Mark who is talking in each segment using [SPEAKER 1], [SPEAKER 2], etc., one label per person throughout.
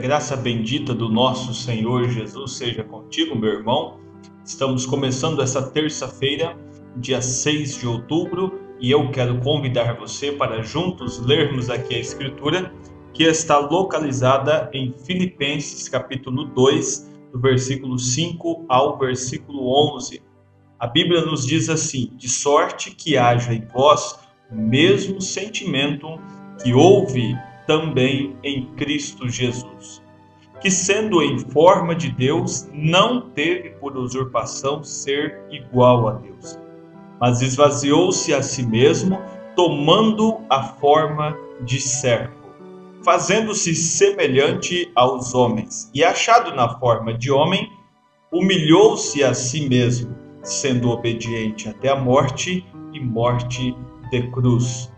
[SPEAKER 1] graça bendita do nosso Senhor Jesus seja contigo, meu irmão. Estamos começando essa terça-feira, dia 6 de outubro, e eu quero convidar você para juntos lermos aqui a Escritura, que está localizada em Filipenses, capítulo 2, do versículo 5 ao versículo 11. A Bíblia nos diz assim: de sorte que haja em vós o mesmo sentimento que houve também em Cristo Jesus, que sendo em forma de Deus, não teve por usurpação ser igual a Deus, mas esvaziou-se a si mesmo, tomando a forma de servo, fazendo-se semelhante aos homens, e achado na forma de homem, humilhou-se a si mesmo, sendo obediente até a morte e morte de cruz.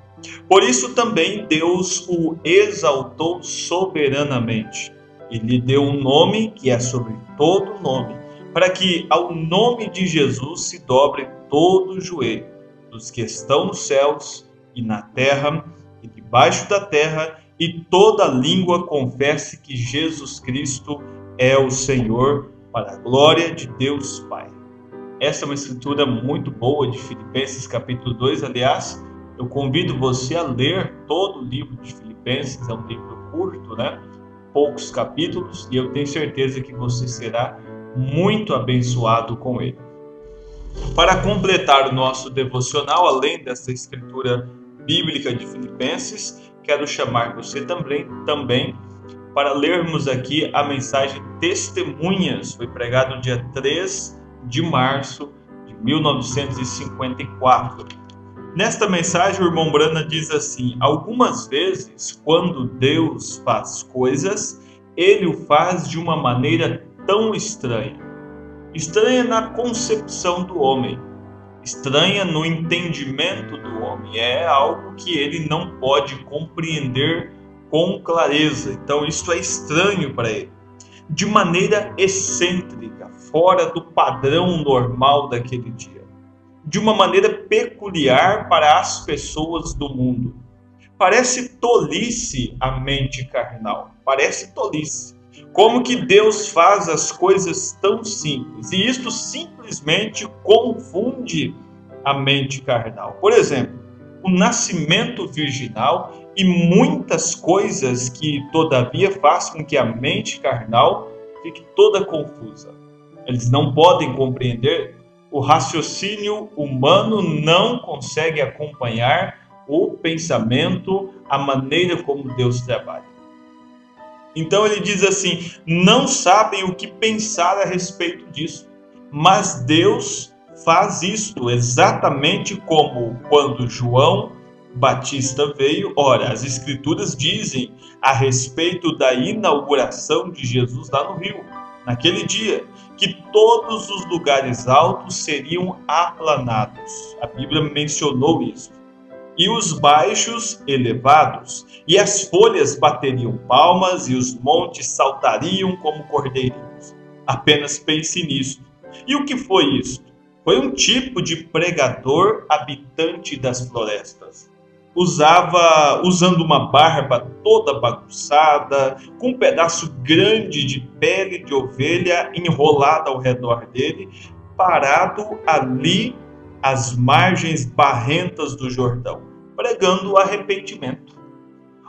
[SPEAKER 1] Por isso também Deus o exaltou soberanamente e lhe deu um nome que é sobre todo nome, para que ao nome de Jesus se dobre todo o joelho, dos que estão nos céus e na terra e debaixo da terra, e toda língua confesse que Jesus Cristo é o Senhor, para a glória de Deus Pai. Essa é uma escritura muito boa de Filipenses capítulo 2, aliás. Eu convido você a ler todo o livro de Filipenses, é um livro curto, né? Poucos capítulos, e eu tenho certeza que você será muito abençoado com ele. Para completar o nosso devocional, além dessa escritura bíblica de Filipenses, quero chamar você também para lermos aqui a mensagem Testemunhas. Foi pregado no dia 3 de março de 1954. Nesta mensagem, o irmão Brana diz assim: algumas vezes, quando Deus faz coisas, Ele o faz de uma maneira tão estranha. Estranha na concepção do homem, estranha no entendimento do homem. É algo que ele não pode compreender com clareza. Então, isso é estranho para ele. De maneira excêntrica, fora do padrão normal daquele dia. De uma maneira peculiar para as pessoas do mundo. Parece tolice a mente carnal, parece tolice. Como que Deus faz as coisas tão simples? E isto simplesmente confunde a mente carnal. Por exemplo, o nascimento virginal e muitas coisas que todavia faz com que a mente carnal fique toda confusa. Eles não podem compreender. O raciocínio humano não consegue acompanhar o pensamento, a maneira como Deus trabalha. Então ele diz assim: não sabem o que pensar a respeito disso, mas Deus faz isto exatamente como quando João Batista veio. Ora, as Escrituras dizem a respeito da inauguração de Jesus lá no Rio, naquele dia, que todos os lugares altos seriam aplanados. A Bíblia mencionou isso. E os baixos elevados, e as folhas bateriam palmas, e os montes saltariam como cordeirinhos. Apenas pense nisso. E o que foi isso? Foi um tipo de pregador habitante das florestas. Usando uma barba toda bagunçada, com um pedaço grande de pele de ovelha enrolada ao redor dele, parado ali às margens barrentas do Jordão, pregando o arrependimento.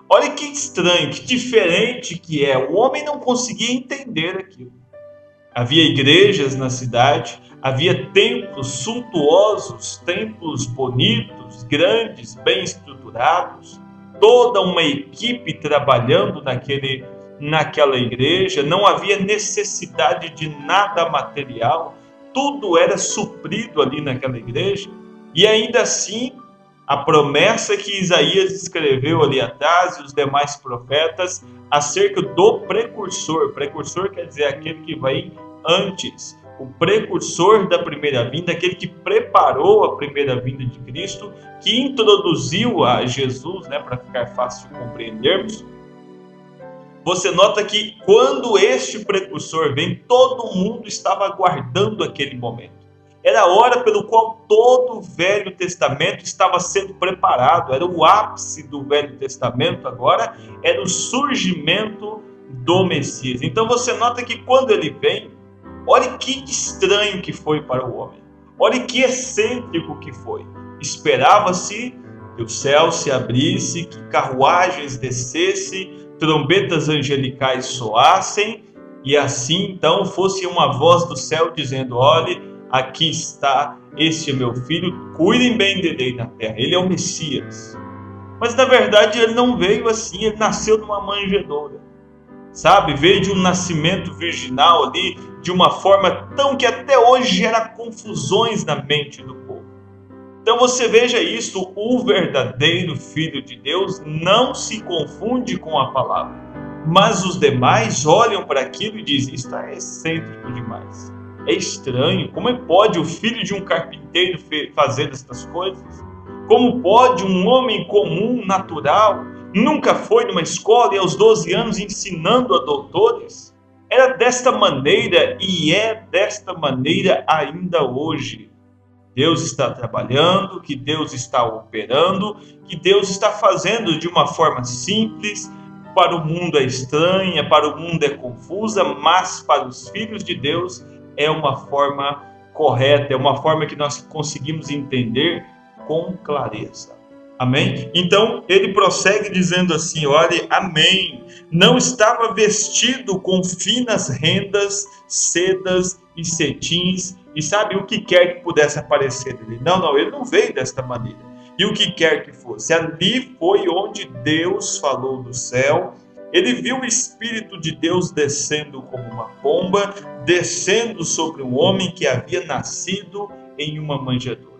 [SPEAKER 1] Olha que estranho, que diferente que é. O homem não conseguia entender aquilo. Havia igrejas na cidade, havia templos suntuosos, templos bonitos, grandes, bem estruturados, toda uma equipe trabalhando naquela igreja, não havia necessidade de nada material, tudo era suprido ali naquela igreja, e ainda assim, a promessa que Isaías escreveu ali atrás, e os demais profetas, acerca do precursor quer dizer aquele que vai antes, o precursor da primeira vinda, aquele que preparou a primeira vinda de Cristo, que introduziu a Jesus, para ficar fácil de compreendermos. Você nota que quando este precursor vem, todo mundo estava aguardando aquele momento. Era a hora pelo qual todo o Velho Testamento estava sendo preparado. Era o ápice do Velho Testamento agora, era o surgimento do Messias. Então você nota que quando ele vem, olha que estranho que foi para o homem. Olha que excêntrico que foi. Esperava-se que o céu se abrisse, que carruagens descessem, trombetas angelicais soassem, e assim então fosse uma voz do céu dizendo: olhe, aqui está, este é meu filho, cuidem bem dele na terra. Ele é o Messias. Mas na verdade ele não veio assim, ele nasceu numa manjedoura. Sabe, veio de um nascimento virginal ali, de uma forma tão que até hoje gera confusões na mente do povo. Então você veja isso, o verdadeiro Filho de Deus não se confunde com a palavra. Mas os demais olham para aquilo e dizem: isso é excêntrico demais. É estranho, como pode o filho de um carpinteiro fazer estas coisas? Como pode um homem comum, natural, nunca foi numa escola e aos 12 anos ensinando a doutores? Era desta maneira e é desta maneira ainda hoje. Deus está trabalhando, que Deus está operando, que Deus está fazendo de uma forma simples. Para o mundo é estranha, para o mundo é confusa, mas para os filhos de Deus é uma forma correta, é uma forma que nós conseguimos entender com clareza. Amém? Então ele prossegue dizendo assim: olhe, amém. Não estava vestido com finas rendas, sedas e cetins, e sabe o que quer que pudesse aparecer dele. Não, ele não veio desta maneira. E o que quer que fosse. Ali foi onde Deus falou do céu. Ele viu o Espírito de Deus descendo como uma pomba, descendo sobre um homem que havia nascido em uma manjedoura.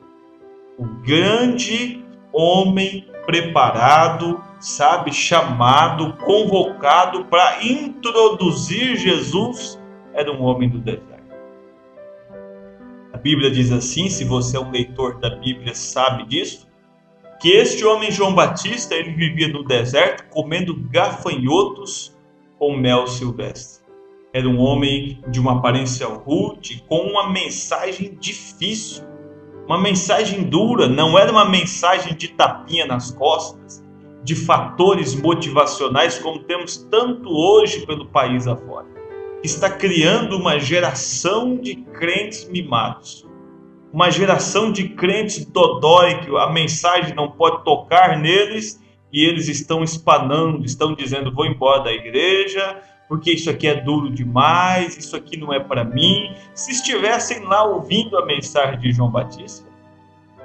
[SPEAKER 1] O grande homem preparado, sabe, chamado, convocado para introduzir Jesus, era um homem do deserto. A Bíblia diz assim, se você é um leitor da Bíblia sabe disso, que este homem João Batista, ele vivia no deserto comendo gafanhotos com mel silvestre. Era um homem de uma aparência rude, com uma mensagem difícil, uma mensagem dura, não era uma mensagem de tapinha nas costas, de fatores motivacionais como temos tanto hoje pelo país afora. Está criando uma geração de crentes mimados, uma geração de crentes dodói, que a mensagem não pode tocar neles e eles estão espanando, estão dizendo: vou embora da igreja, porque isso aqui é duro demais, isso aqui não é para mim. Se estivessem lá ouvindo a mensagem de João Batista,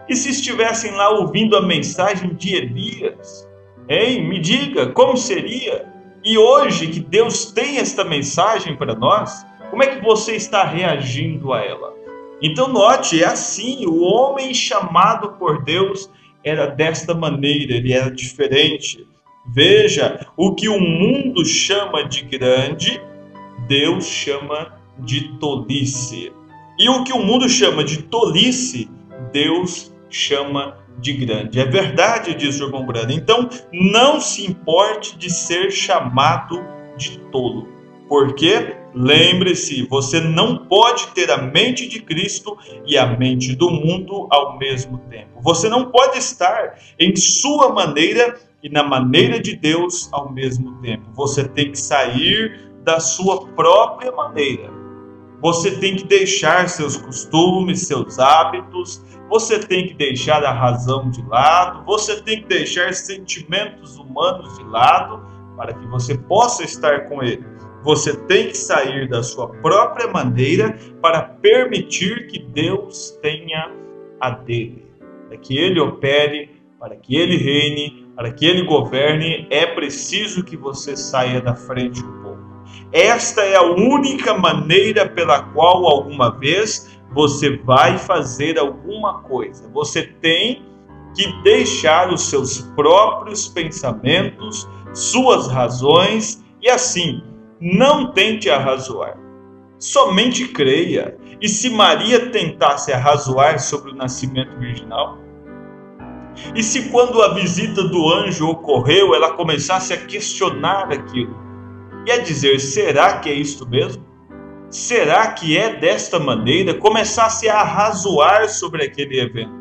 [SPEAKER 1] e se estivessem lá ouvindo a mensagem de Elias, hein? Me diga, como seria? E hoje que Deus tem esta mensagem para nós, como é que você está reagindo a ela? Então note, é assim, o homem chamado por Deus era desta maneira, ele era diferente. Veja, o que o mundo chama de grande, Deus chama de tolice. E o que o mundo chama de tolice, Deus chama de grande. É verdade, diz o irmão Brano. Então, não se importe de ser chamado de tolo. Porque, lembre-se, você não pode ter a mente de Cristo e a mente do mundo ao mesmo tempo. Você não pode estar em sua maneira e na maneira de Deus ao mesmo tempo. Você tem que sair da sua própria maneira. Você tem que deixar seus costumes, seus hábitos. Você tem que deixar a razão de lado. Você tem que deixar sentimentos humanos de lado para que você possa estar com Ele. Você tem que sair da sua própria maneira para permitir que Deus tenha a dele. Para que Ele opere, para que Ele reine, para que Ele governe, é preciso que você saia da frente um pouco. Esta é a única maneira pela qual alguma vez você vai fazer alguma coisa. Você tem que deixar os seus próprios pensamentos, suas razões, e assim, não tente arrazoar. Somente creia. E se Maria tentasse arrazoar sobre o nascimento virginal? E se quando a visita do anjo ocorreu, ela começasse a questionar aquilo? E a dizer, será que é isto mesmo? Será que é desta maneira? Começasse a arrazoar sobre aquele evento.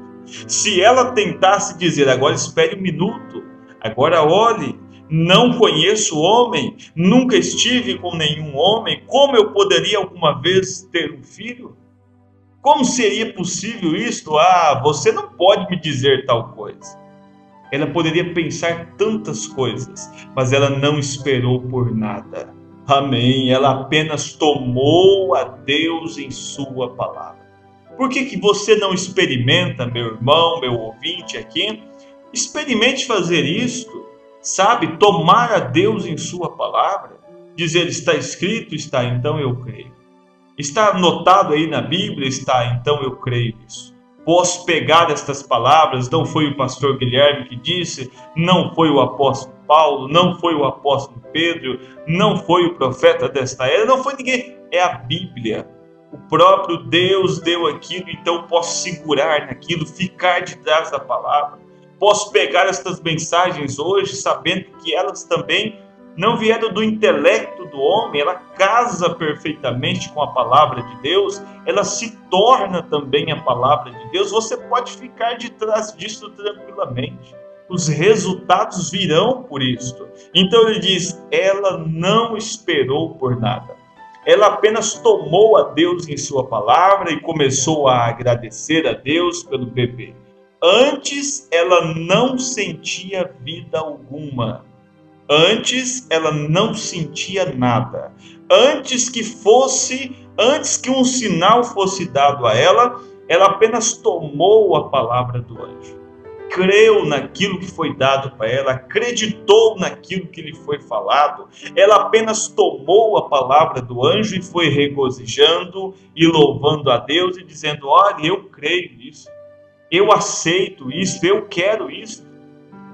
[SPEAKER 1] Se ela tentasse dizer, agora espere um minuto, agora olhe, Não conheço homem, nunca estive com nenhum homem, como eu poderia alguma vez ter um filho? Como seria possível isto? Ah, você não pode me dizer tal coisa. Ela poderia pensar tantas coisas, mas ela não esperou por nada. Amém. Ela apenas tomou a Deus em sua palavra. Por que você não experimenta, meu irmão, meu ouvinte aqui? Experimente fazer isto, sabe? Tomar a Deus em sua palavra. Dizer, está escrito, está, então eu creio. Está anotado aí na Bíblia, está, então eu creio nisso. Posso pegar estas palavras, não foi o pastor Guilherme que disse, não foi o apóstolo Paulo, não foi o apóstolo Pedro, não foi o profeta desta era, não foi ninguém, é a Bíblia. O próprio Deus deu aquilo, então posso segurar naquilo, ficar de trás da palavra. Posso pegar estas mensagens hoje, sabendo que elas também não vieram do intelecto do homem, ela casa perfeitamente com a palavra de Deus, ela se torna também a palavra de Deus. Você pode ficar de trás disso tranquilamente. Os resultados virão por isto. Então ele diz, ela não esperou por nada. Ela apenas tomou a Deus em sua palavra e começou a agradecer a Deus pelo bebê. Antes ela não sentia vida alguma. Antes ela não sentia nada. Antes que um sinal fosse dado a ela, ela apenas tomou a palavra do anjo. Creu naquilo que foi dado para ela, acreditou naquilo que lhe foi falado. Ela apenas tomou a palavra do anjo e foi regozijando e louvando a Deus e dizendo, olha, eu creio nisso, eu aceito isso, eu quero isso.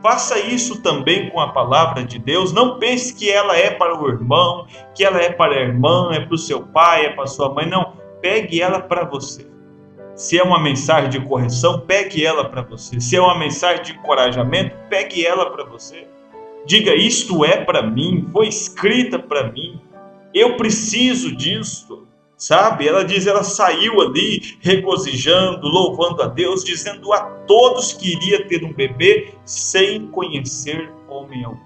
[SPEAKER 1] Faça isso também com a palavra de Deus. Não pense que ela é para o irmão, que ela é para a irmã, é para o seu pai, é para a sua mãe. Não, pegue ela para você. Se é uma mensagem de correção, pegue ela para você. Se é uma mensagem de encorajamento, pegue ela para você. Diga, isto é para mim, foi escrita para mim. Eu preciso disso. Sabe? Ela diz, ela saiu ali regozijando, louvando a Deus, dizendo a todos que iria ter um bebê sem conhecer homem algum.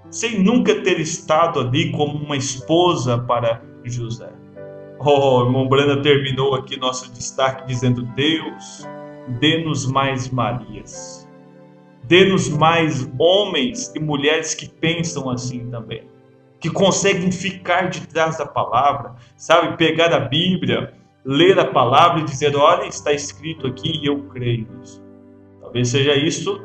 [SPEAKER 1] Sem nunca ter estado ali como uma esposa para José. Oh, irmão Brana terminou aqui nosso destaque dizendo, Deus, dê-nos mais Marias. Dê-nos mais homens e mulheres que pensam assim também. Que conseguem ficar de trás da palavra, sabe? Pegar a Bíblia, ler a palavra e dizer, olha, está escrito aqui e eu creio nisso. Talvez seja isso,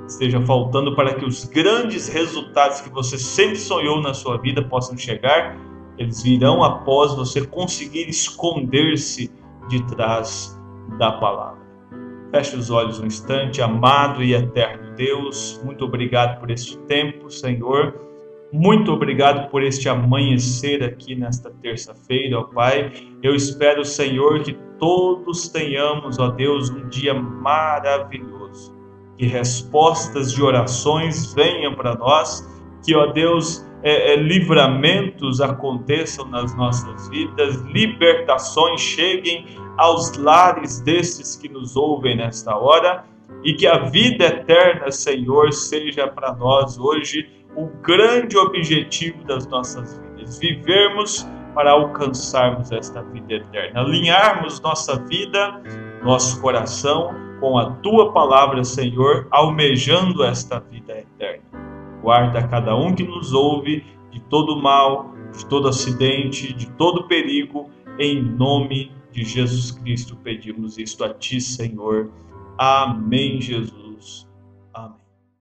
[SPEAKER 1] esteja faltando para que os grandes resultados que você sempre sonhou na sua vida possam chegar. Eles virão após você conseguir esconder-se de trás da palavra. Feche os olhos um instante, amado e eterno Deus, muito obrigado por este tempo, Senhor. Muito obrigado por este amanhecer aqui nesta terça-feira, ó Pai. Eu espero, Senhor, que todos tenhamos, ó Deus, um dia maravilhoso. Que respostas de orações venham para nós, que, ó Deus, livramentos aconteçam nas nossas vidas, libertações cheguem aos lares desses que nos ouvem nesta hora, e que a vida eterna, Senhor, seja para nós hoje o grande objetivo das nossas vidas, vivermos para alcançarmos esta vida eterna, alinharmos nossa vida, nosso coração com a Tua palavra, Senhor, almejando esta vida eterna. Guarda cada um que nos ouve de todo mal, de todo acidente, de todo perigo, em nome de Jesus Cristo pedimos isto a Ti, Senhor. Amém, Jesus. Amém.